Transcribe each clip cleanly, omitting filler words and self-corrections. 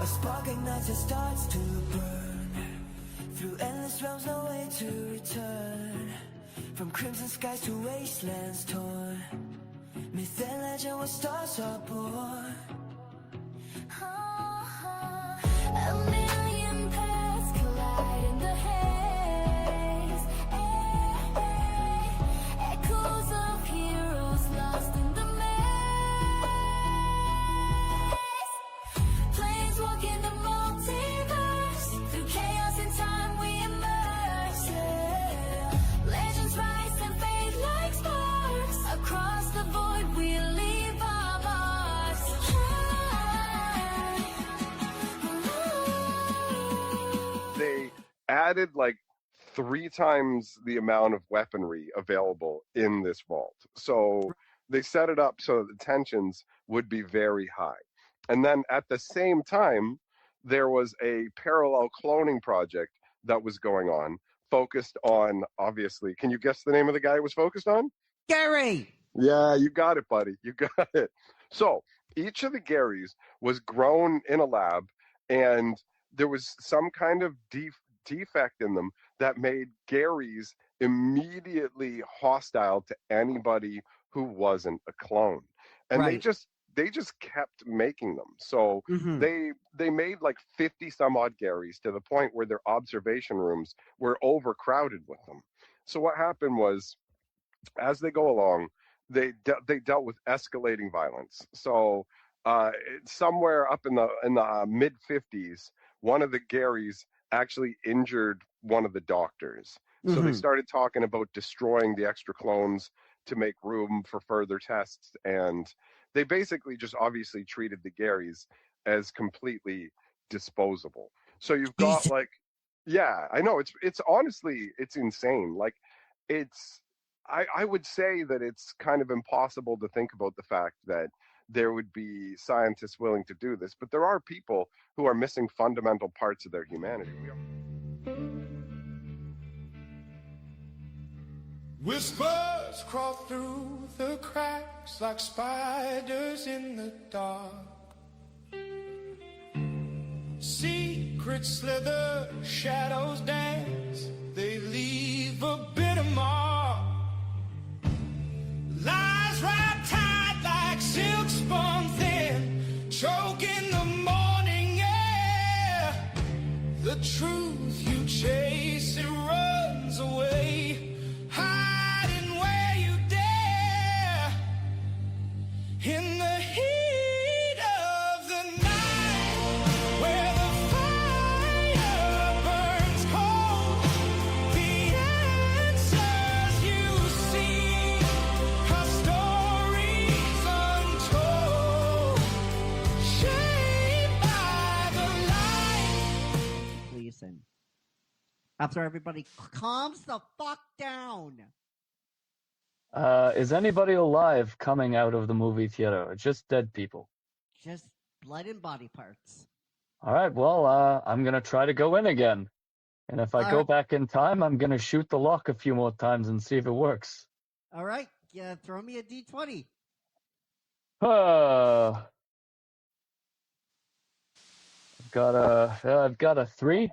spark ignites, it starts to burn. Through endless realms, no way to return. From crimson skies to wastelands torn. Myth and legend where stars are born. A million paths collide in the haze. Echoes of heroes lost in the maze. Planes walk in the multiverse. Through chaos and time we immerse. Legends rise and fade like sparks. Across the void we leave our marks. They added like 3 times the amount of weaponry available in this vault. So they set it up so that the tensions would be very high. And then at the same time, there was a parallel cloning project that was going on, focused on, obviously, can you guess the name of the guy it was focused on? Gary! Yeah, you got it, buddy. You got it. So each of the Garys was grown in a lab, and there was some kind of defect in them that made Garys immediately hostile to anybody who wasn't a clone. And Right. they just kept making them. So Mhm. they made like 50 some odd Garys to the point where their observation rooms were overcrowded with them. So what happened was, as they go along, they dealt with escalating violence. So somewhere up in the mid 50s, one of the Garys actually injured one of the doctors. So they started talking about destroying the extra clones to make room for further tests, and they basically just obviously treated the Garys as completely disposable. So you've got like, yeah, I know, it's honestly, it's insane. Like, it's I would say that it's kind of impossible to think about the fact that there would be scientists willing to do this, but there are people who are missing fundamental parts of their humanity. Whispers crawl through the cracks like spiders in the dark. Secrets slither, shadows dance, they leave a bitter mark. Lies ride tight like silk spun thin, choke in the morning air. The truth you chase, it runs away, hiding where you dare. In the heat of the night, where the fire burns cold, the answers you seek are stories untold, shaped by the light. Listen. After everybody calms the fuck down. Is anybody alive coming out of the movie theater, or just dead people? Just blood and body parts. All right, well, I'm gonna try to go in again. And if I All go right. back in time, I'm gonna shoot the lock a few more times and see if it works. All right. Yeah, throw me a d20. I've got a 3.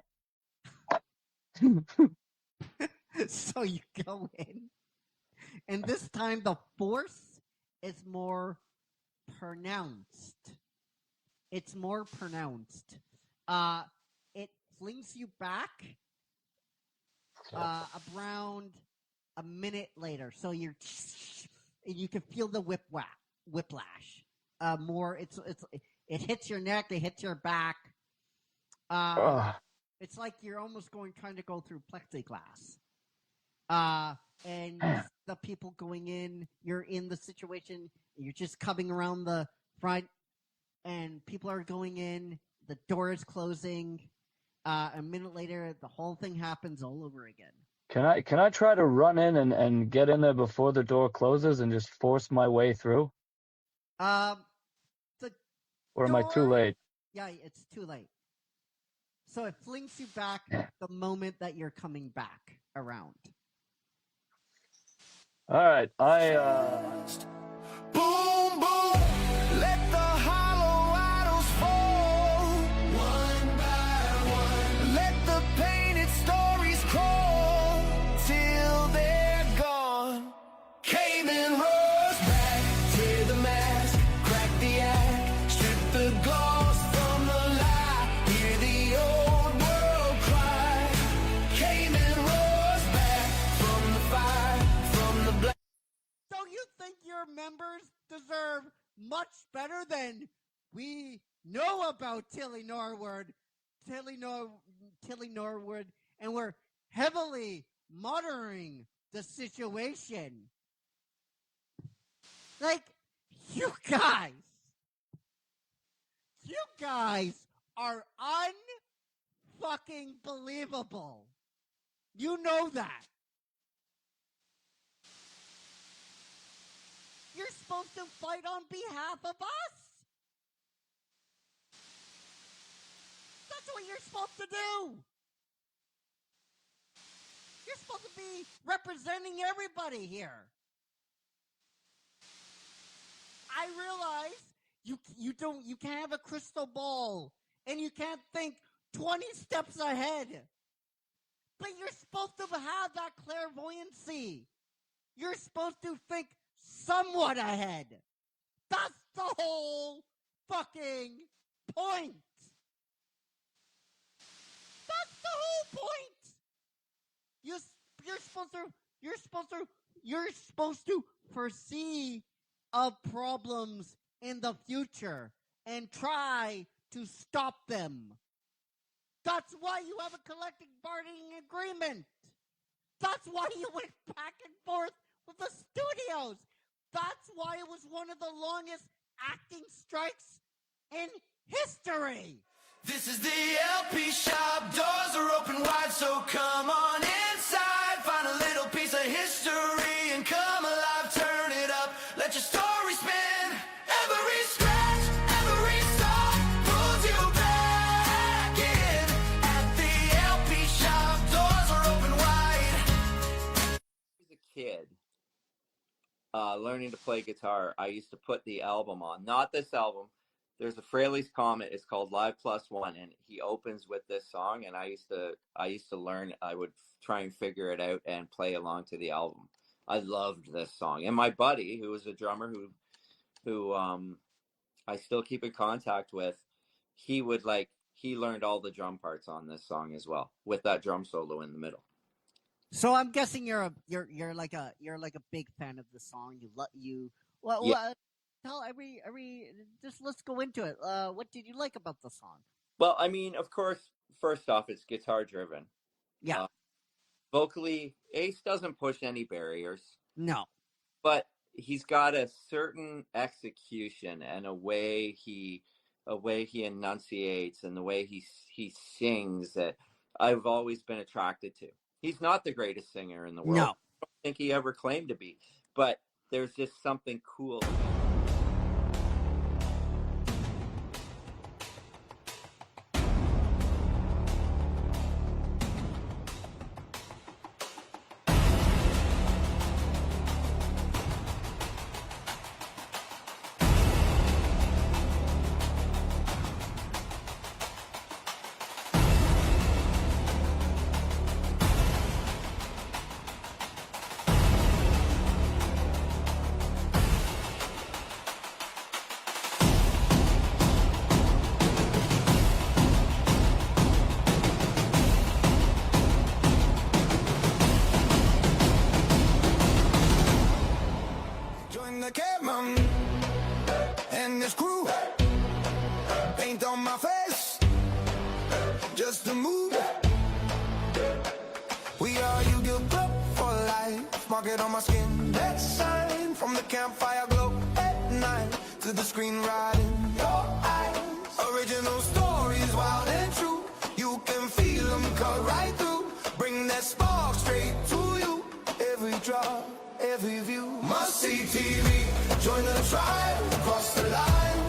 So you go in, and this time the force is more pronounced. It's more pronounced. It flings you back around a minute later. So you can feel the whiplash. More, it hits your neck, it hits your back. It's like you're almost trying to go through plexiglass. And the people going in, you're in the situation, you're just coming around the front, and people are going in, the door is closing. A minute later, the whole thing happens all over again. Can I try to run in and get in there before the door closes and just force my way through? The Or am I too late? Yeah, it's too late. So it flings you back the moment that you're coming back around. All right, Boom, boom, let the hollow idols fall. you think your members deserve much better than we know about Tilly Norwood, and we're heavily monitoring the situation. Like, you guys are unfucking believable. You know that. You're supposed to fight on behalf of us. That's what you're supposed to do. You're supposed to be representing everybody here. I realize you can't have a crystal ball and you can't think 20 steps ahead. But you're supposed to have that clairvoyancy. You're supposed to think somewhat ahead. That's the whole fucking point. That's the whole point. You're supposed to foresee of problems in the future and try to stop them. That's why you have a collective bargaining agreement. That's why you went back and forth with the studios. That's why it was one of the longest acting strikes in history. This is the LP shop, doors are open wide, so come on inside. Find a little piece of history and come alive, turn it up, let your story spin. Every scratch, every song pulls you back in. At the LP shop, doors are open wide. As a kid, learning to play guitar, I used to put the album on, not this album. There's a Fraley's Comet. It's called Live Plus One, and he opens with this song. And I used to learn. I would try and figure it out and play along to the album. I loved this song. And my buddy, who was a drummer, who I still keep in contact with, he learned all the drum parts on this song as well, with that drum solo in the middle. So I'm guessing you're like a big fan of the song. Just let's go into it. What did you like about the song? Well, I mean, of course, first off, it's guitar driven. Yeah. Vocally, Ace doesn't push any barriers. No. But he's got a certain execution and a way he enunciates and the way he sings that I've always been attracted to. He's not the greatest singer in the world. No. I don't think he ever claimed to be, but there's just something cool. Join the cameraman and his crew. Paint on my face, just a move. We are Yu-Gi-Oh! Club for life. Mark it on my skin, that sign. From the campfire glow at night to the screen right in your eyes. Original stories, wild and true. You can feel them cut right through. Bring that spark straight to you. Every drop, every view. Must see TV. Join the tribe, cross the line.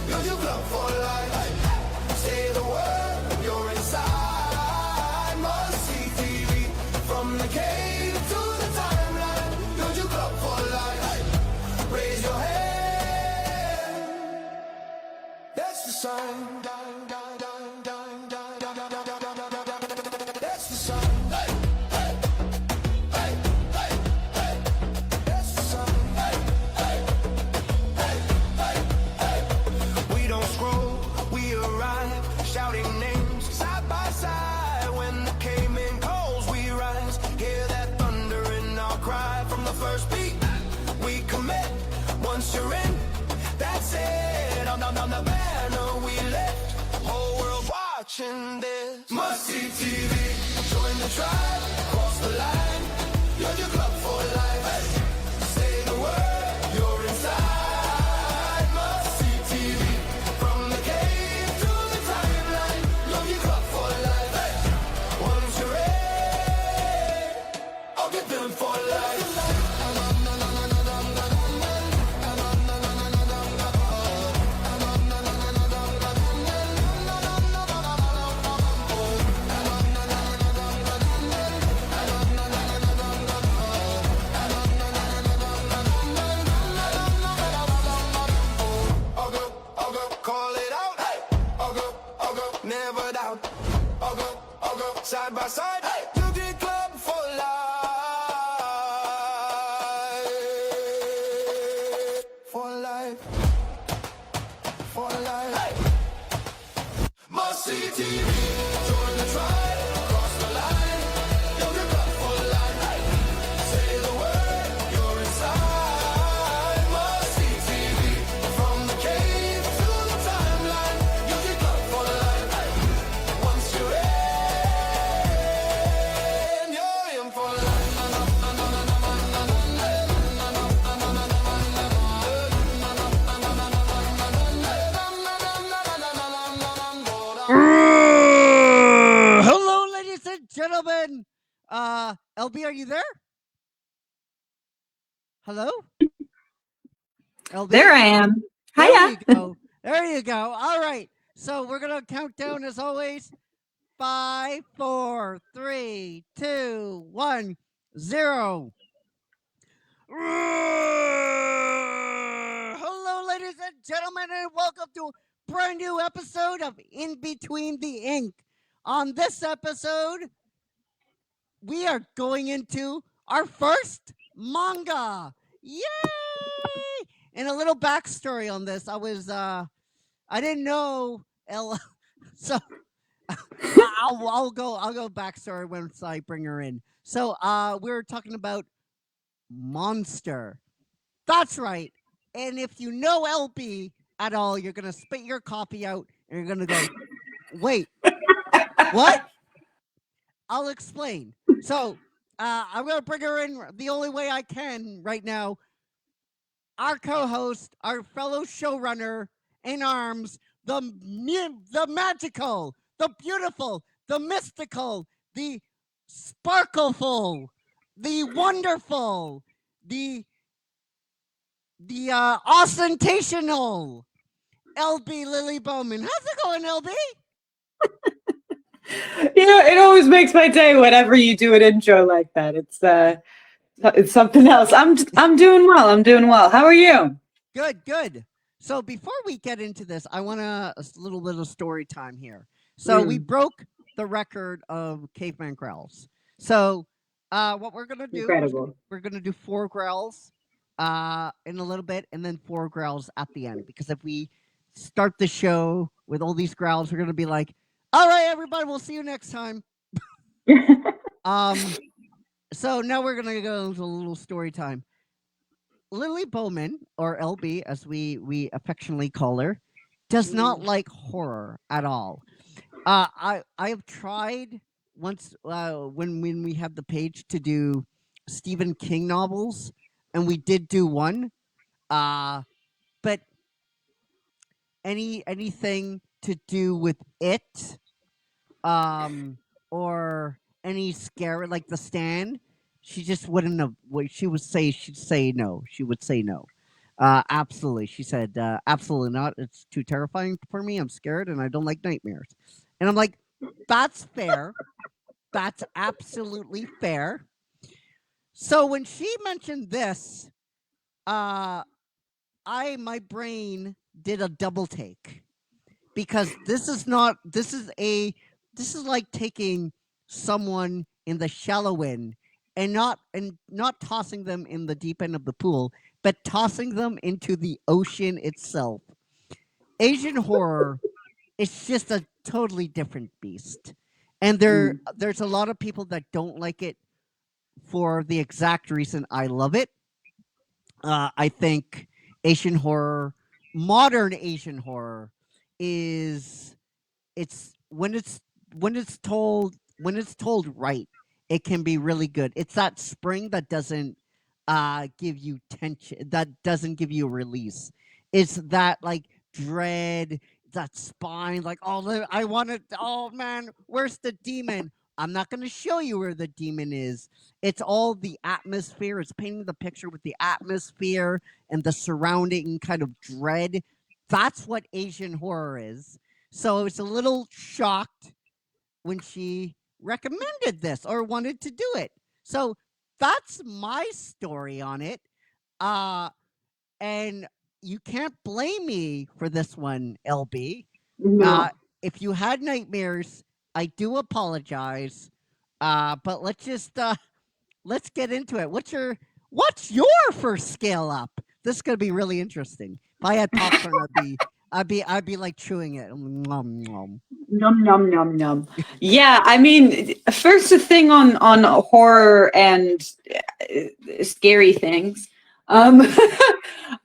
Yu-Gi-Oh! Club for life. Say the word, you're inside. Must see TV. From the cave to the timeline. Yu-Gi-Oh! Club for life. Raise your hand. That's the sign. That's the sign. Shouting names side by side. When the came-in calls, we rise. Hear that thunder in our cry. From the first beat, we command. watching this. Must see TV. Join the tribe. Cross the line. You're your club for life. Hey. Say the word. You're inside. Must see TV. From the cave to the timeline. You're your club for life. Hey. Once you're in, I'll get them for life. I'll go, call it out. Hey. I'll go, never doubt. I'll go, side by side. Hey. Beauty club for life. For life. For life. Hey. Must see TV. Join the tribe. Cross the line. Beauty club for life. Hey. Say the word. You're inside. Must see TV. From the cave to the timeline. Beauty club for life. Hey. Once you're in, you're in for life. Hello, ladies and gentlemen. LB, are you there? Hello? LB? There I am. There Hiya. you go. There you go. All right. So we're gonna count down as always. 5, 4, 3, 2, 1, 0. Hello, ladies and gentlemen, and welcome to a brand new episode of In Between the Ink. On this episode, we are going into our first manga. Yay! And a little backstory on this. I didn't know so I'll go backstory once I bring her in. So we're talking about Monster. That's right. And if you know LB at all, you're gonna spit your copy out and you're gonna go, wait, what? I'll explain. So I'm gonna bring her in the only way I can right now. Our co-host, our fellow showrunner in arms, the magical, the beautiful, the mystical, the sparkleful, the wonderful, the ostentational LB Lily Bowman. How's it going, LB? You know, it always makes my day whenever you do an intro like that. It's something else. I'm doing well. I'm doing well. How are you? Good. So before we get into this, I want a little bit of story time here. So we broke the record of caveman growls. So what we're gonna do? Incredible. We're gonna do 4 growls in a little bit, and then 4 growls at the end. Because if we start the show with all these growls, we're gonna be like, "All right, everybody, we'll see you next time." So now we're gonna go into a little story time. Lily Bowman, or LB as we affectionately call her, does not like horror at all. I have tried once when we had the page to do Stephen King novels, and we did do one. But anything to do with it, or any scare like The Stand, she just wouldn't have. She'd say no. She would say no. Absolutely. She said, absolutely not. It's too terrifying for me. I'm scared and I don't like nightmares. And I'm like, that's fair. That's absolutely fair. So when she mentioned this, my brain did a double take, because this is like taking someone in the shallow end and not tossing them in the deep end of the pool, but tossing them into the ocean itself. Asian horror is just a totally different beast. And there's a lot of people that don't like it for the exact reason I love it. I think modern Asian horror it's when it's when it's told right, it can be really good. It's that spring that doesn't give you tension, that doesn't give you a release. It's that like dread, that spine, like I want to. Oh man, where's the demon? I'm not going to show you where the demon is. It's all the atmosphere. It's painting the picture with the atmosphere and the surrounding kind of dread. That's what Asian horror is. So I was a little shocked when she recommended this or wanted to do it. So that's my story on it. And you can't blame me for this one, LB. No. If you had nightmares, I do apologize. But let's get into it. What's your first scale up? This is gonna be really interesting. If I had popcorn, I'd be like chewing it. Nom, nom. Num num num num. Yeah, I mean, first a thing on horror and scary things. I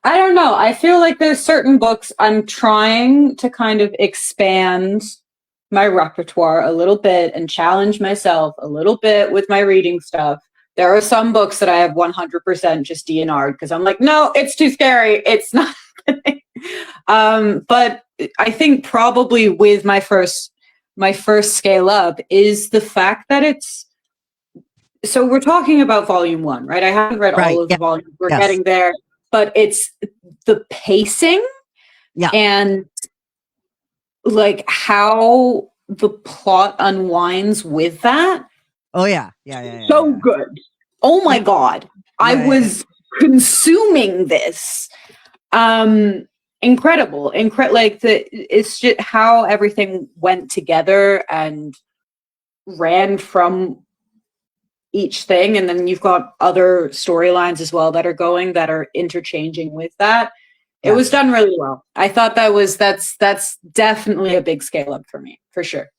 don't know. I feel like there's certain books I'm trying to kind of expand my repertoire a little bit and challenge myself a little bit with my reading stuff. There are some books that I have 100% just DNR'd because I'm like, no, it's too scary. It's not happening. But I think probably with my first scale up is the fact that it's, so we're talking about volume 1, right? I haven't read Right, all of the yeah, volumes. We're yes. getting there, but it's the pacing Yeah. and like how the plot unwinds with that. Oh yeah, yeah. So good. Oh my God. I was consuming this. Incredible. Like it's just how everything went together and ran from each thing. And then you've got other storylines as well that are going, that are interchanging with that. It was done really well. I thought that's definitely a big scale up for me, for sure.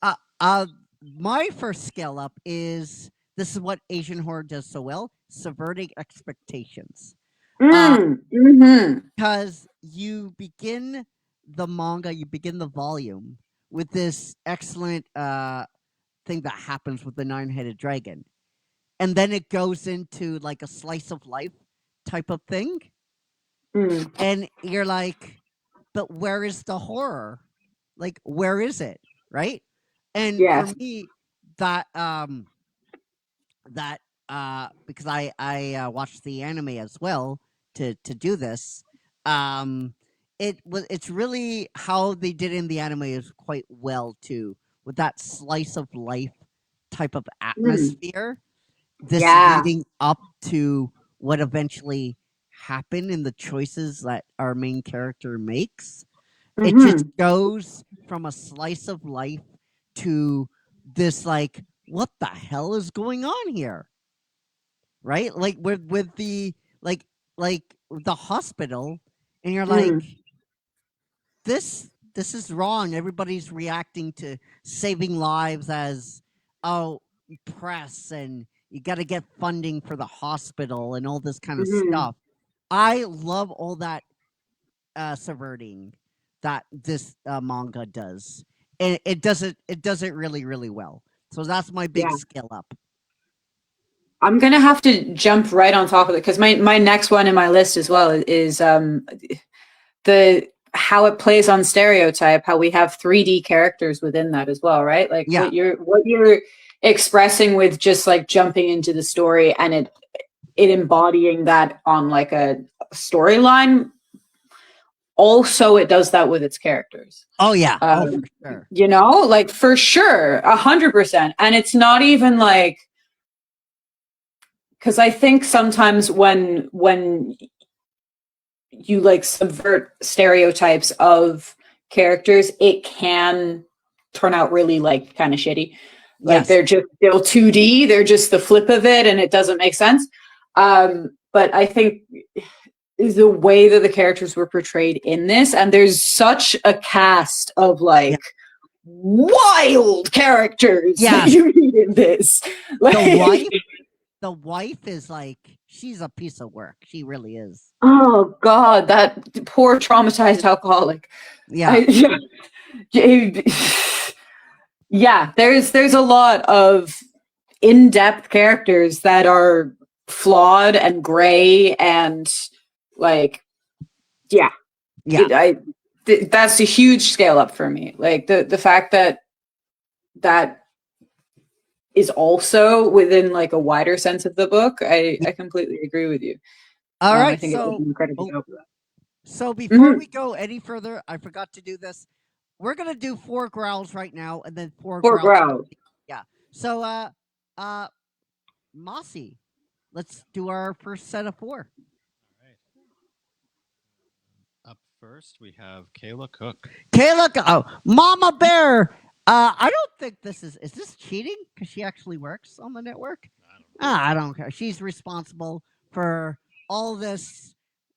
My first scale up is, this is what Asian horror does so well: subverting expectations. Because you begin the manga, you begin the volume with this excellent thing that happens with the 9-headed dragon, and then it goes into like a slice of life type of thing, and you're like, but where is the horror? Like, where is it? Right? And for me, that because I watched the anime as well to do this, it's really how they did in the anime is quite well too, with that slice of life type of atmosphere. This leading up to what eventually happened in the choices that our main character makes. It just goes from a slice of life to this, like, what the hell is going on here? Right? Like with the like the hospital, and you're like, this is wrong. Everybody's reacting to saving lives as, oh, press, and you got to get funding for the hospital and all this kind of stuff. I love all that subverting that this manga does, and it does it really, really well. So that's my big scale up. I'm gonna have to jump right on top of it because my next one in my list as well is the how it plays on stereotype, how we have 3D characters within that as well, right? Like what you're expressing with just like jumping into the story and it embodying that on like a storyline. Also, it does that with its characters. Oh yeah, for sure. You know, like for sure, 100%. And it's not even like, because I think sometimes when you like subvert stereotypes of characters, it can turn out really like kind of shitty. Like they're just still 2D, they're just the flip of it, and it doesn't make sense. But I think the way that the characters were portrayed in this, and there's such a cast of like wild characters that you need in this. Like, the wife is like, she's a piece of work. She really is. Oh God, that poor traumatized alcoholic. Yeah, there's a lot of in-depth characters that are flawed and gray and like yeah. That's a huge scale up for me. Like the fact that that is also within like a wider sense of the book. I completely agree with you. All right, I think it was so an incredible job. so before Mhm. we go any further, I forgot to do this. We're gonna do 4 growls right now, and then 4 Poor growls. Growl. Yeah. So Mossy, let's do our first set of 4. Up first, we have Kayla Cook. Kayla, Mama Bear. I don't think this is this cheating? Because she actually works on the network. I don't care. She's responsible for all this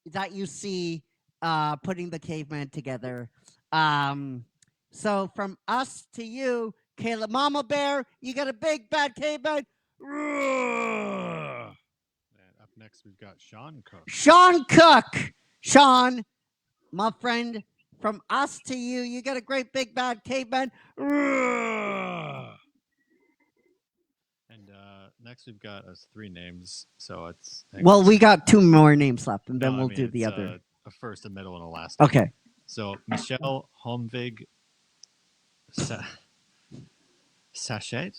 that you see, putting the caveman together. So from us to you, Kayla, Mama Bear, you got a big bad caveman. And up next, we've got Sean Cook. Sean Cook. Sean, my friend, from us to you, you got a great big bad caveman. And next, we've got us 3 names. So it's Well, we got 2 more names left, and then No, I we'll mean, do the it's, other. a first, a middle, and a last. Okay. So Michelle Holmvig Sachet,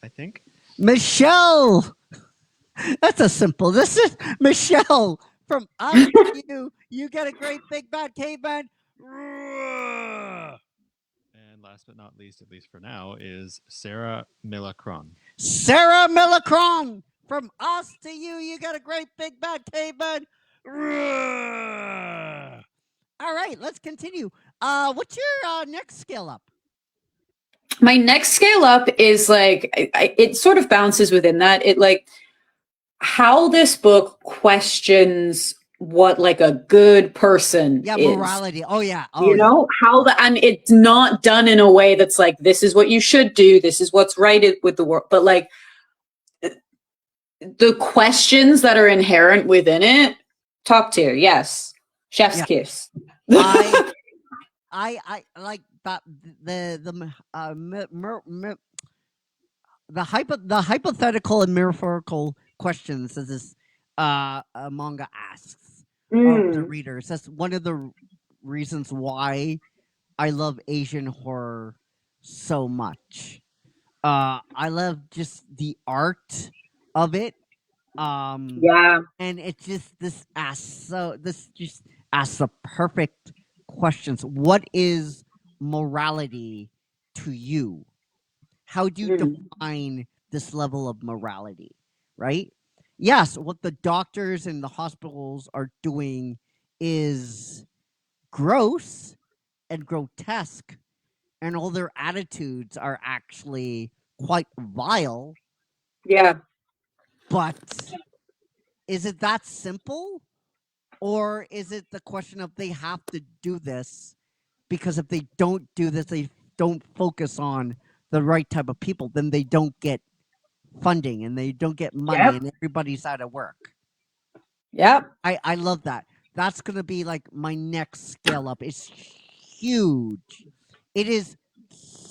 I think. Michelle. That's a simple. This is Michelle from us to you. You get a great big bad caveman. And last but not least, at least for now, is Sarah Milacron. Sarah Milacron from us to you. You got a great big bad caveman. All right, let's continue. What's your next scale up? My next scale up is like it sort of bounces within that. It like how this book questions what like a good person is. Morality. Oh yeah. You know how the and it's not done in a way that's like this is what you should do, this is what's right with the world, but like the questions that are inherent within it, top tier. Yes, chef's kiss. I like that the hypothetical and metaphorical questions that this manga asks of the readers. That's one of the reasons why I love Asian horror so much. I love just the art of it. Yeah. And it's just this just asks the perfect questions. What is morality to you? How do you define this level of morality? Right? Yes, what the doctors and the hospitals are doing is gross and grotesque, and all their attitudes are actually quite vile. Yeah. But is it that simple? Or is it the question of they have to do this because if they don't do this, they don't focus on the right type of people, then they don't get funding and they don't get money and everybody's out of work. Yep. I love that. That's going to be like my next scale up. It's huge. It is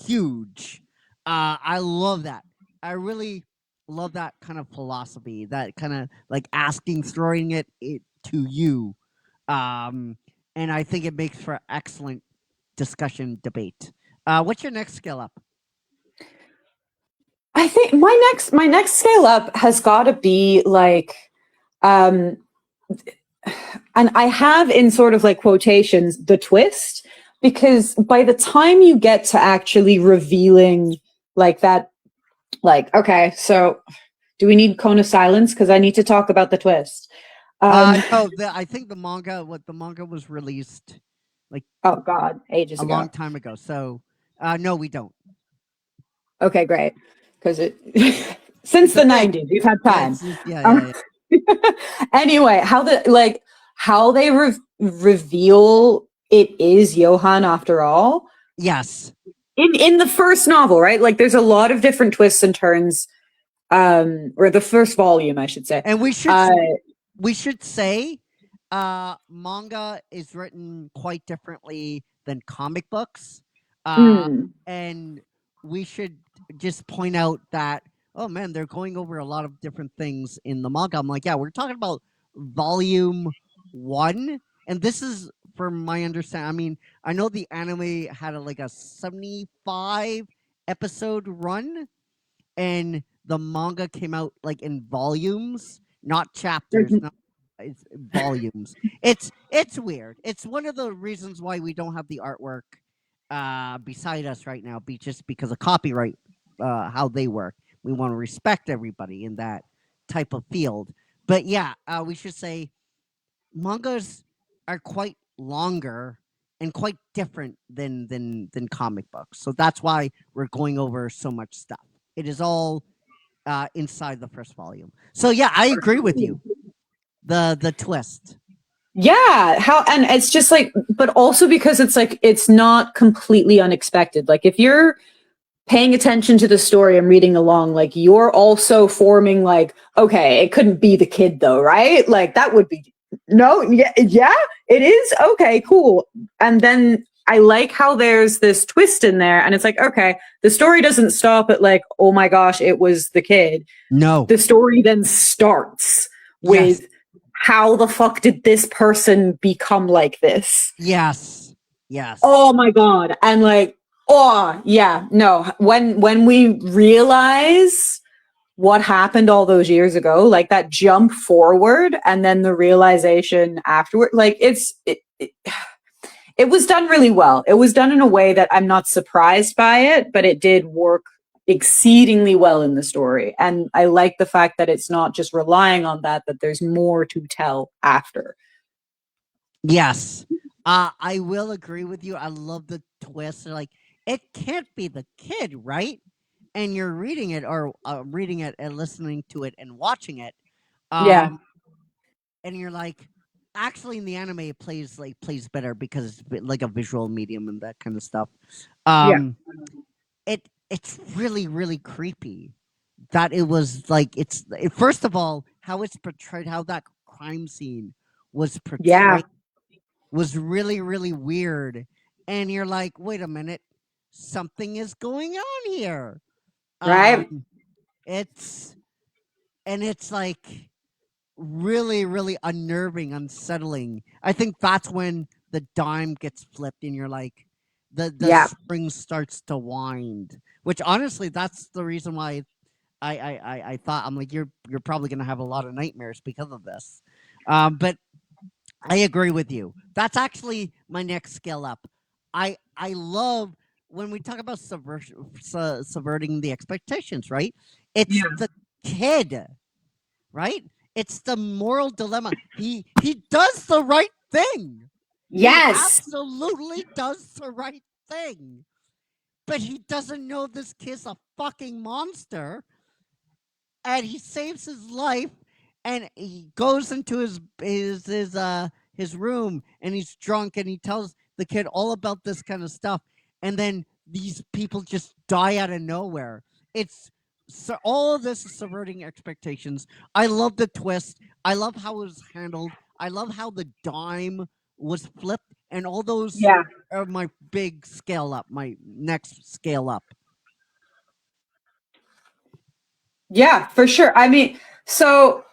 huge. I love that. I really love that kind of philosophy, that kind of like asking, throwing it to you. And I think it makes for excellent discussion debate. What's your next scale up? I think my next scale up has got to be like and I have in sort of like quotations the twist, because by the time you get to actually revealing like that, like, okay, so do we need cone of silence because I need to talk about the twist? No, I think the manga was released like oh god, ages a ago. long time ago. So no, we don't. Okay, great, because it since the 90s we've had time. Yeah. Anyway, how they reveal it is Johann after all. Yes. In the first novel, right? Like there's a lot of different twists and turns, or the first volume, I should say. And we should say manga is written quite differently than comic books. And we should just point out that, oh man, they're going over a lot of different things in the manga. I'm like, yeah, we're talking about volume 1, and this is, from my understanding, I mean, I know the anime had like a 75 episode run, and the manga came out like in volumes, not chapters, Mhm. not it's volumes. It's weird. It's one of the reasons why we don't have the artwork beside us right now, just because of copyright, how they work. We want to respect everybody in that type of field. But yeah, we should say mangas are quite longer and quite different than comic books. So that's why we're going over so much stuff. It is all inside the first volume. So yeah, I agree with you. The twist. Yeah, how and it's just like, but also because it's like it's not completely unexpected. Like if you're paying attention to the story and reading along, like you're also forming like, okay, it couldn't be the kid though, right? Like that would be no, yeah, yeah, it is. Okay, cool. And then I like how there's this twist in there, and it's like, okay, the story doesn't stop at like, oh my gosh, it was the kid. No. The story then starts with Yes. how the fuck did this person become like this? Yes. Yes. Oh my god. And like, oh yeah, no. When we realize what happened all those years ago, like that jump forward and then the realization afterward, like it was done really well. It was done in a way that I'm not surprised by it, but it did work exceedingly well in the story. And I like the fact that it's not just relying on that there's more to tell after. Yes. I will agree with you. I love the twist. They're like, it can't be the kid, right? And you're reading it or reading it and listening to it and watching it. Yeah. And you're like, actually in the anime it plays better because it's like a visual medium and that kind of stuff. It's really, really creepy that it was like first of all, how it's portrayed, how that crime scene was portrayed Yeah. was really, really weird. And you're like, wait a minute, something is going on here. Right. It's like really, really unnerving, unsettling. I think that's when the dime gets flipped and you're like, the Yeah. spring starts to wind. Which honestly, that's the reason why I thought, I'm like, you're probably gonna have a lot of nightmares because of this. But I agree with you. That's actually my next scale up. I love when we talk about subverting the expectations, right? It's the kid, right? It's the moral dilemma. He does the right thing. Yes. He absolutely does the right thing. But he doesn't know this kid's a fucking monster. And he saves his life and he goes into his room and he's drunk and he tells the kid all about this kind of stuff, and then these people just die out of nowhere. It's so all of this is subverting expectations. I love the twist. I love how it was handled. I love how the dime was flipped, and all those Yeah. are my big scale up, my next scale up. Yeah, for sure. I mean, so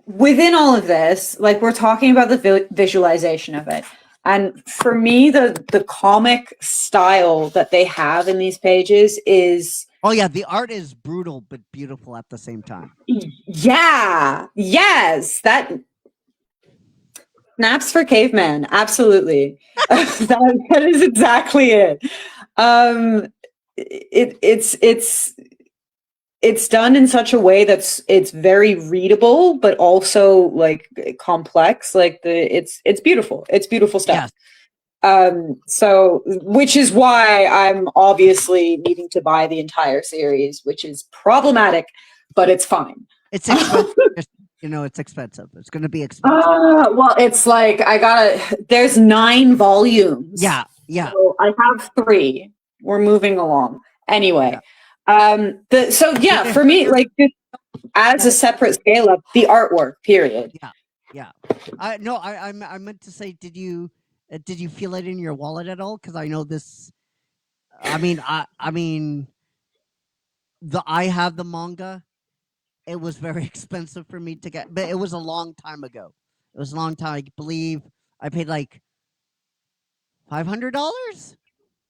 within all of this, like we're talking about the visualization of it. And for me, the comic style that they have in these pages is, oh yeah, the art is brutal but beautiful at the same time. Yeah, yes, that snaps for caveman, absolutely. that is exactly it. It's done in such a way it's very readable, but also like complex. Like it's beautiful. It's beautiful stuff. Yes. So which is why I'm obviously needing to buy the entire series, which is problematic, but it's fine. It's expensive. It's expensive. It's going to be expensive. Well, it's like there's 9 volumes. Yeah. So I have 3. We're moving along. Anyway. Yeah. For me, like as a separate scale up, the artwork, period. Yeah. I meant to say, did you feel it in your wallet at all? Because I know this I mean, I have the manga. It was very expensive for me to get, but it was a long time ago. It was a long time. I believe I paid like $500.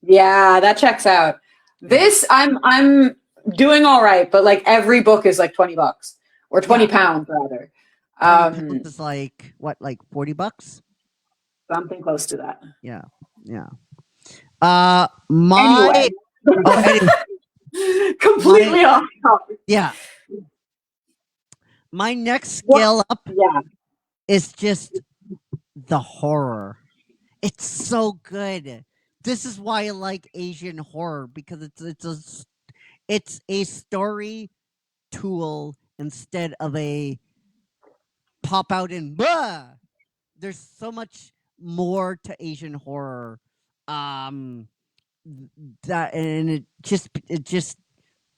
Yeah, that checks out. Yeah, This I'm doing all right, but like every book is like $20 or 20 yeah. pounds rather. 20 pounds is like what, like $40? Something close to that. Yeah, yeah. My Anyway, oh, anyway, my completely off topic. yeah. My next What? scale up Yeah. is just the horror. It's so good. This is why I like Asian horror, because it's a story tool instead of a pop out and blah. There's so much more to Asian horror. Um that and it just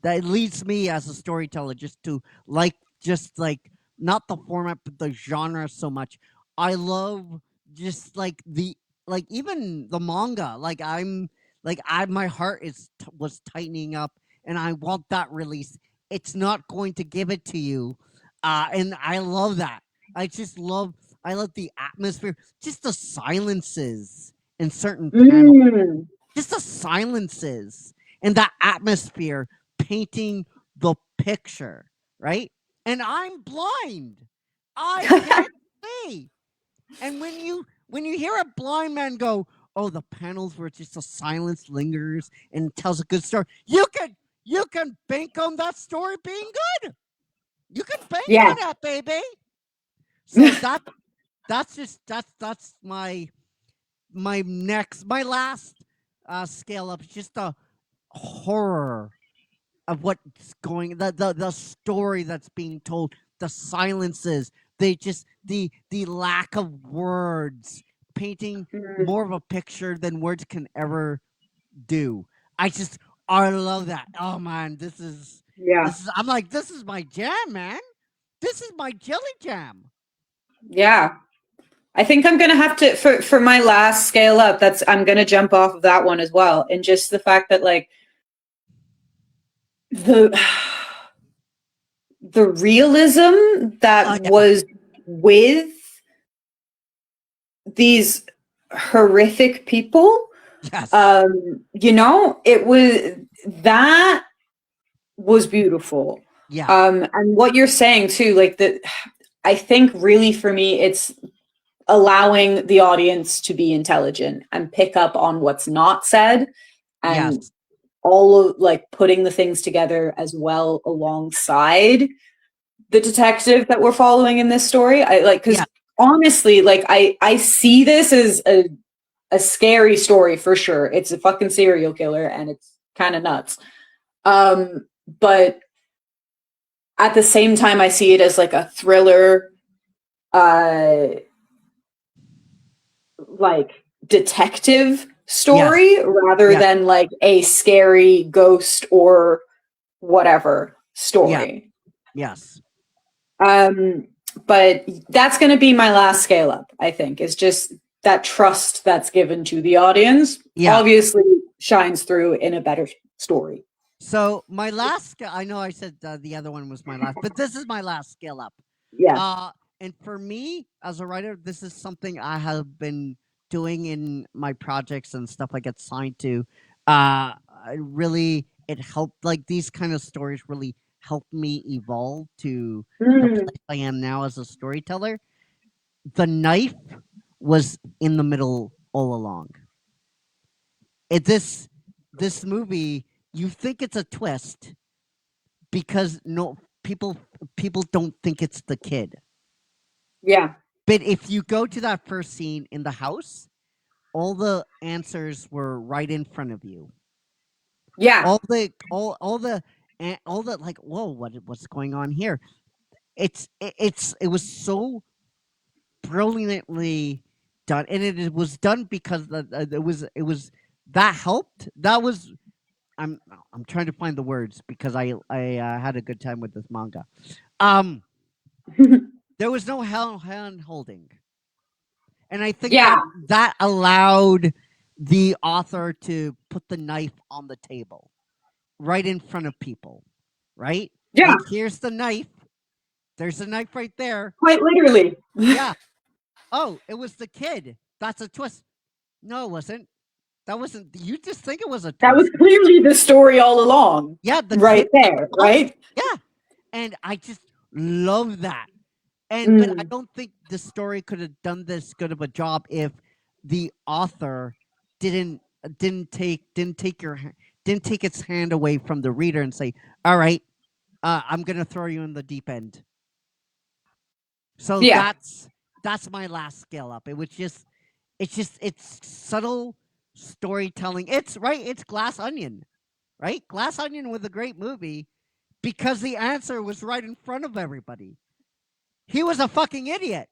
that leads me as a storyteller just to like, just like, not the format but the genre so much. I love just like the, like, even the manga. Like, I my heart was tightening up, and I want that release. It's not going to give it to you, and I love that. I love the atmosphere, just the silences in certain panels, Mm. just the silences and that atmosphere painting the picture, right? And I'm blind. I can't see. And when you hear a blind man go, "Oh, the panels where just the silence lingers and tells a good story," you can bank on that story being good. You can bank Yeah. on that, baby. So that's my last scale up. It's just the horror of what's going, the story that's being told, the silences, the lack of words, painting Mm. more of a picture than words can ever do. I love that. Oh man, Yeah. I'm like, this is my jam, man. This is my jelly jam. Yeah. I think I'm gonna have to for my last scale up. That's I'm gonna jump off of that one as well, and just the fact that like the the realism Oh that yeah. was with these horrific people. Yes. It was that was beautiful. Yeah. And what you're saying too, like that, I think really for me, it's allowing the audience to be intelligent and pick up on what's not said, and Yes. all of like putting the things together as well alongside the detective that we're following in this story. I like, because Yeah. honestly, like I see this as a scary story for sure. It's a fucking serial killer and it's kind of nuts. But at the same time, I see it as like a thriller, like detective Yes. story rather Yes. than like a scary ghost or whatever Yeah. story. Yes. But that's going to be my last scale up, I think, is just that trust that's given to the audience Yeah. obviously shines through in a better story. So my last, I know I said the other one was my last, but this is my last scale up. Yeah. And for me as a writer, this is something I have been doing in my projects and stuff I get signed to. It helped, like, these kind of stories really helped me evolve to the Mm. place I am now as a storyteller. The knife was in the middle all along. This movie, you think it's a twist because no people don't think it's the kid. Yeah. But if you go to that first scene in the house, all the answers were right in front of you. Yeah. All the like, whoa, what's going on here? It was so brilliantly done, and it was done because it was that helped. That was I'm trying to find the words because I had a good time with this manga. There was no hand holding, and I think Yeah. that allowed the author to put the knife on the table right in front of people, right? Yeah, Like, here's the knife. There's a knife right there. quite literally. Yeah. Oh, it was the kid. That's a twist. No, it wasn't. That wasn't. You just think it was a That was twist. clearly the story all along. Yeah, the Right kid. there, right? Yeah. And I just love that. But I don't think the story could have done this good of a job if the author didn't take its hand away from the reader and say, "All right, I'm gonna throw you in the deep end." So Yeah. that's my last scale up. It's subtle storytelling. It's right. It's Glass Onion, right? Glass Onion was a great movie because the answer was right in front of everybody. He was a fucking idiot.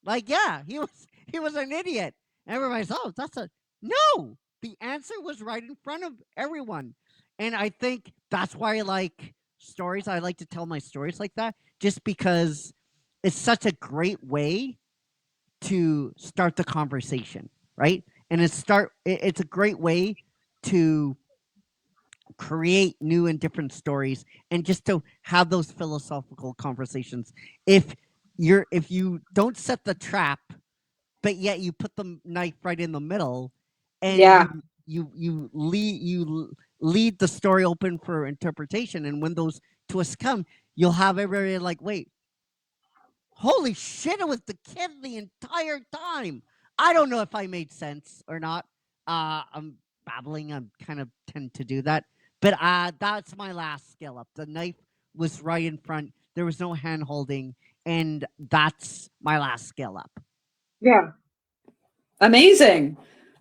Like, yeah, he was an idiot. Everybody's, oh, that's a no. The answer was right in front of everyone, and I think that's why I like stories. I like to tell my stories like that, just because it's such a great way to start the conversation, right? And it's a great way to create new and different stories and just to have those philosophical conversations. If you don't set the trap, but yet you put the knife right in the middle, and Yeah. you lead the story open for interpretation, and when those twists come, you'll have everybody like, wait, holy shit, it was the kid the entire time. I don't know if I made sense or not. I'm babbling. I'm kind of tend to do that. But that's my last skill up. The knife was right in front. There was no hand holding. And that's my last skill up. Yeah. Amazing.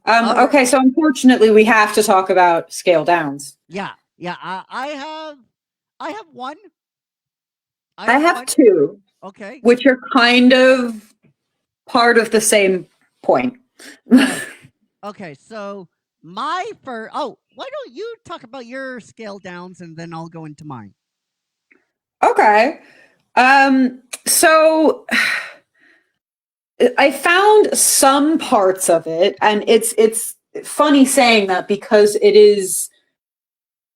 All right. Okay, so unfortunately we have to talk about scale downs. Yeah. Yeah. I have one. I have one. two, Okay. which are kind of part of the same point. Okay. So my first. Oh, why don't you talk about your scale downs and then I'll go into mine. Okay. So I found some parts of it, and it's funny saying that because it is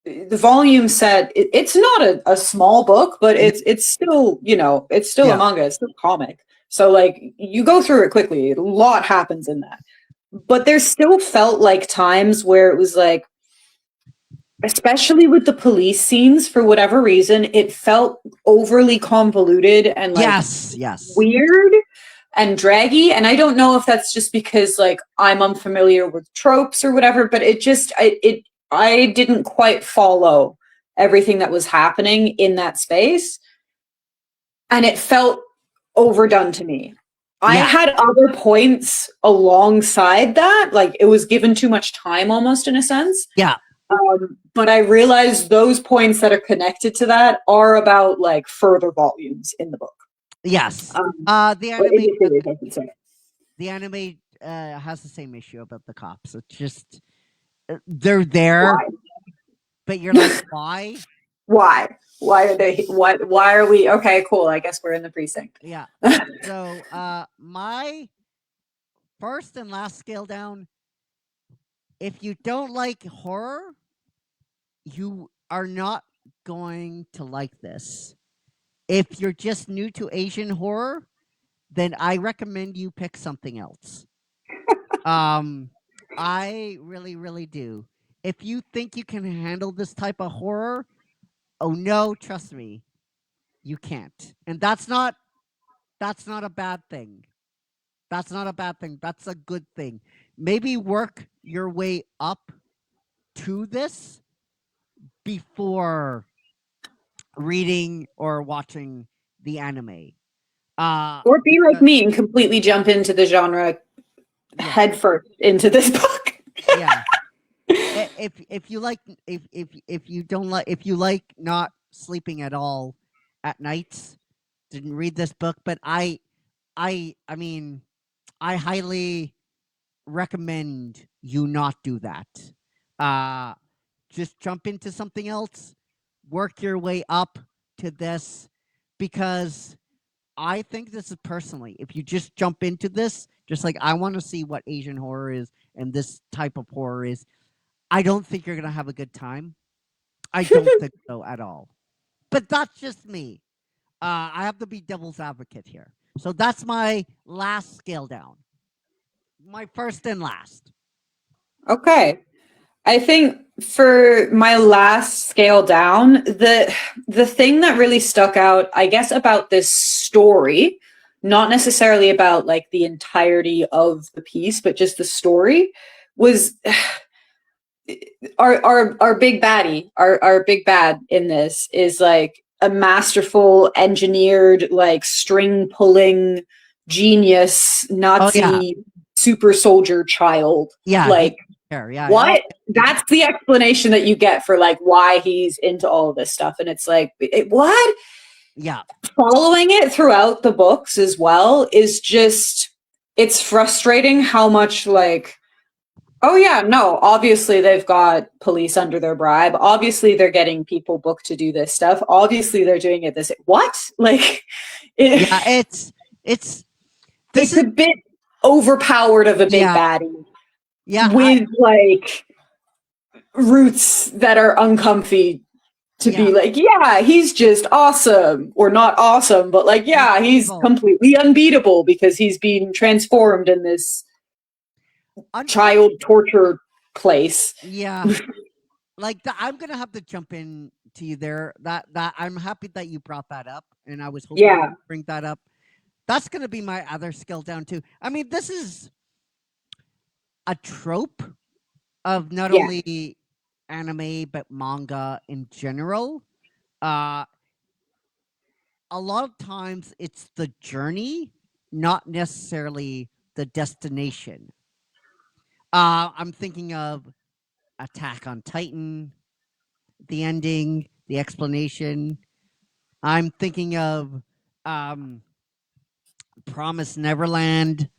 the volume set. It's not a small book, but it's still it's still Yeah. a manga. It's still a comic. So like you go through it quickly. A lot happens in that, but there still felt like times where it was like, especially with the police scenes, for whatever reason, it felt overly convoluted and like Yes. weird and draggy. And I don't know if that's just because like I'm unfamiliar with tropes or whatever, but I didn't quite follow everything that was happening in that space. And it felt overdone to me. I Yeah. had other points alongside that, like it was given too much time almost in a sense. Yeah. But I realized those points that are connected to that are about like further volumes in the book. Yes. The The in anime. the series, I should say. The anime has the same issue about the cops. It's just they're there, Why? but you're like, why? Why? Why are they? What? Why are we? Okay, cool. I guess we're in the precinct. Yeah. So my first and last scale down. If you don't like horror, you are not going to like this. If you're just new to Asian horror, then I recommend you pick something else. I really, really do. If you think you can handle this type of horror, oh no, trust me, you can't. And that's not a bad thing. That's not a bad thing. That's a good thing. Maybe work your way up to this before reading or watching the anime. Or be like me and completely jump into the genre headfirst into this book. Yeah. If you like if you don't like if you like not sleeping at all at nights, didn't read this book, but I mean I highly recommend you not do that. Just jump into something else, work your way up to this, because I think this is personally, if you just jump into this, just like I want to see what Asian horror is and this type of horror is, I don't think you're gonna have a good time. I don't think so at all. But that's just me. I have to be devil's advocate here. So that's my last scale down. My first and last. Okay. I think for my last scale down, the thing that really stuck out, I guess, about this story, not necessarily about like the entirety of the piece, but just the story, was our big baddie, our big bad in this is like a masterful, engineered, like string pulling genius Oh yeah, Nazi super soldier child. yeah. Like Yeah. what? That's the explanation that you get for like why he's into all of this stuff, and it's like what? Yeah. Following it throughout the books as well is just it's frustrating how much like oh yeah, no, obviously they've got police under their bribe. Obviously they're getting people booked to do this stuff. Obviously they're doing it this what? Like Yeah, it's it's a bit overpowered of a big Yeah. baddie Yeah, with like roots that are uncomfy to Yeah. be like, yeah, he's just awesome or not awesome, but like, yeah, he's Evil. completely unbeatable because he's being transformed in this child torture place. Yeah. Like I'm gonna have to jump in to you there. That I'm happy that you brought that up, and I was hoping Yeah. you would bring that up. That's gonna be my other skill down too. I mean, this is a trope of not Yeah. only anime but manga in general. Uh, a lot of times it's the journey, not necessarily the destination. I'm thinking of Attack on Titan, the ending, the explanation. I'm thinking of Promise Neverland.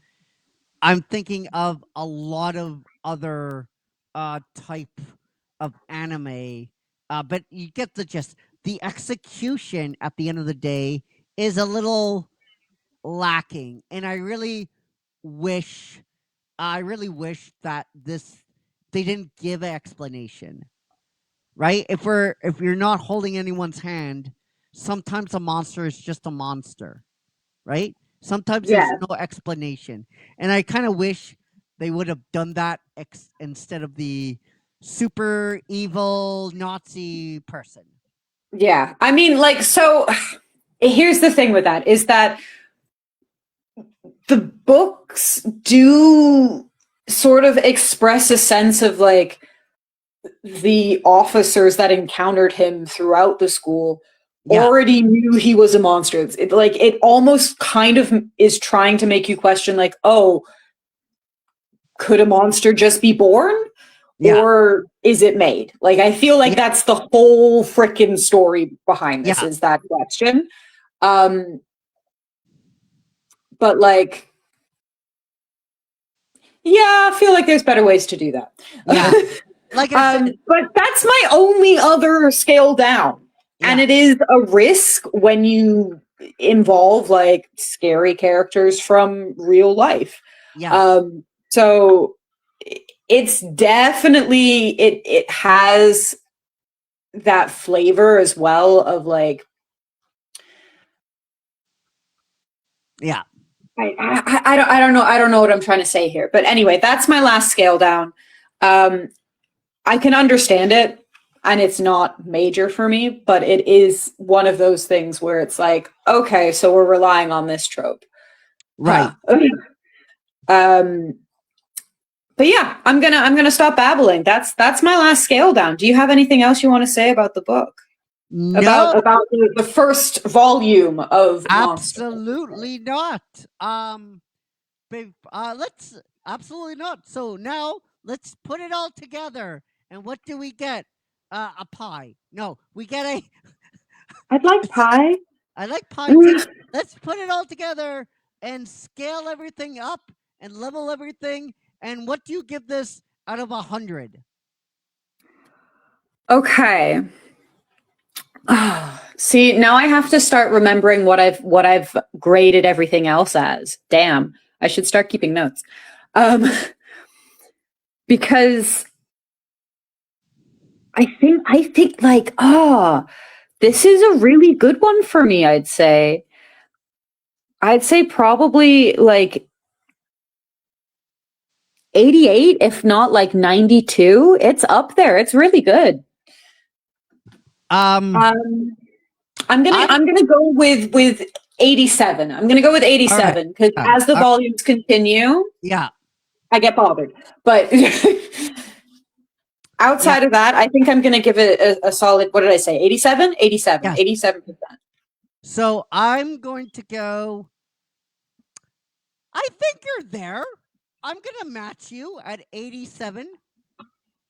I'm thinking of a lot of other type of anime, but you get the gist. The execution at the end of the day is a little lacking, and I really wish that they didn't give an explanation. Right? If you're not holding anyone's hand, sometimes a monster is just a monster, right? Sometimes Yeah. there's no explanation, and I kind of wish they would have done that instead of the super evil Nazi person. Yeah. I mean, like, so here's the thing with that is that the books do sort of express a sense of like the officers that encountered him throughout the school Yeah. already knew he was a monster. It almost kind of is trying to make you question, like, oh, could a monster just be born? Yeah. Or is it made? Like, I feel like Yeah. that's the whole freaking story behind this Yeah. is that question. But like, yeah, I feel like there's better ways to do that. Yeah. Like I said, but that's my only other scale down. And Yeah. it is a risk when you involve like scary characters from real life. yeah. So it's definitely it has that flavor as well of like Yeah. I don't know what I'm trying to say here, but anyway, that's my last scale down. I can understand it, and it's not major for me, but it is one of those things where it's like, okay, so we're relying on this trope, Right. But yeah, I'm gonna stop babbling. That's my last scale down. Do you have anything else you want to say about the book? No, About the first volume of Monster? absolutely not. Let's absolutely not. So now let's put it all together. And what do we get? A pie. No, we get a. I'd like pie. I like pie too. Let's put it all together and scale everything up and level everything. And what do you give this out of 100? Okay. See, now I have to start remembering what I've graded everything else as. Damn, I should start keeping notes. Because I think like, this is a really good one for me, I'd say. I'd say probably like 88, if not like 92. It's up there. It's really good. I'm gonna go with 87. I'm gonna go with 87 because as the volumes continue, Yeah. I get bothered. But outside of that, I think I'm gonna give it a solid. What did I say? 87. 87. Yes. 87%. So I'm going to go. I think you're there. I'm gonna match you at 87.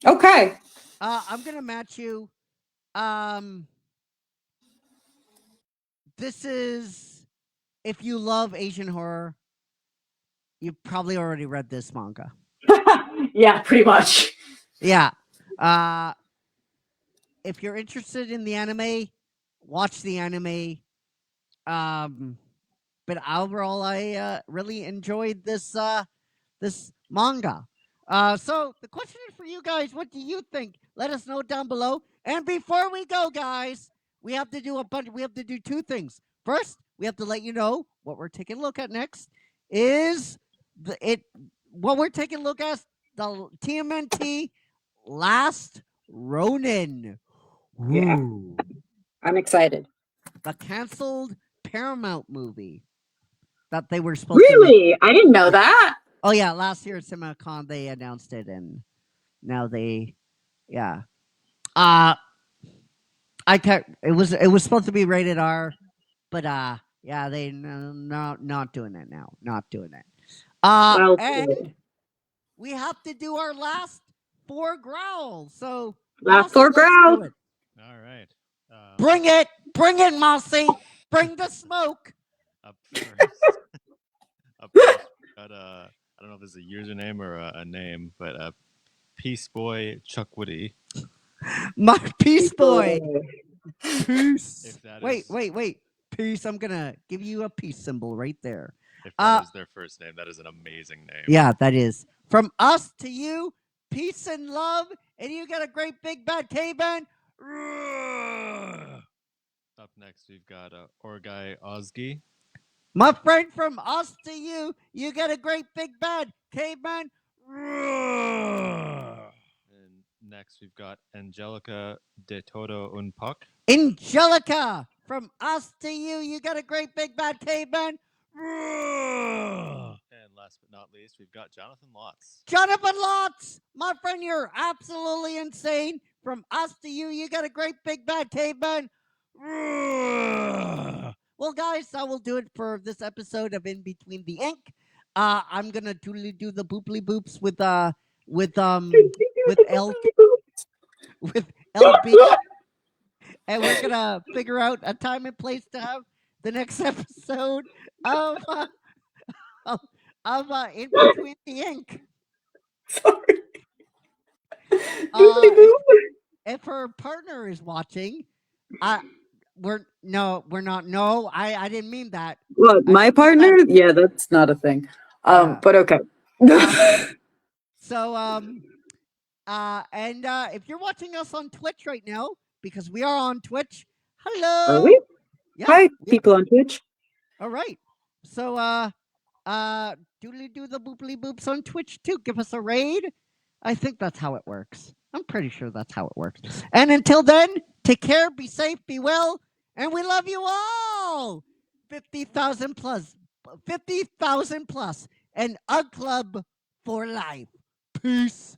Okay. I'm gonna match you. This is, if you love Asian horror, you've probably already read this manga. Yeah, pretty much. Yeah. If you're interested in the anime, watch the anime. But overall, I really enjoyed this this manga. So the question is for you guys: what do you think? Let us know down below. And before we go, guys, we have to do We have to do two things. First, we have to let you know what we're taking a look at next. Is what we're taking a look at the TMNT Last Ronin. Yeah. Ooh. I'm excited. The canceled Paramount movie that they were supposed to make. Really? I didn't know that. Oh yeah, last year at CinemaCon they announced it, and now they, yeah. I can't. It was supposed to be rated R, but yeah, they not doing it now. Not doing it. Well, And we have to do our last 4 growls. So Last Mossy, 4 let's do growls. it. All right. Bring it, Mossy. Bring the smoke. Up first, up first got I don't know if it's a username or a name, but Peace Boy Chuck Woody. My Peace Boy. Peace. If that Wait. is, Peace. I'm gonna give you a peace symbol right there. if that is their first name, that is an amazing name. Yeah, that is. From us to you, peace and love, and you got a great big bad K-band. Up next, we've got Orgai Ozgi. My friend, from us to you, you got a great big bad K-band. And next, we've got Angelica de Todo Un Puck. Angelica, from us to you, you got a great big bad K-band. And last but not least, we've got Jonathan Lotz. Jonathan Lotz, my friend, you're absolutely insane. From us to you, you got a great big bad K-band. Well, guys, that will do it for this episode of In Between the Ink. I'm gonna do the booply boops with LB, and we're gonna figure out a time and place to have the next episode of In Between the Ink. Sorry. If her partner is watching, we're not. No, I didn't mean that. What, my partner? Yeah, that's not a thing. But okay. So and if you're watching us on Twitch right now, because we are on Twitch, hello. Are we? Yeah, Hi, people on Twitch. All right. So doodly do the booply boops on Twitch too. Give us a raid. I think that's how it works. I'm pretty sure that's how it works. And until then, take care, be safe, be well, and we love you all. 50,000 plus, and UGG Club for life. Peace.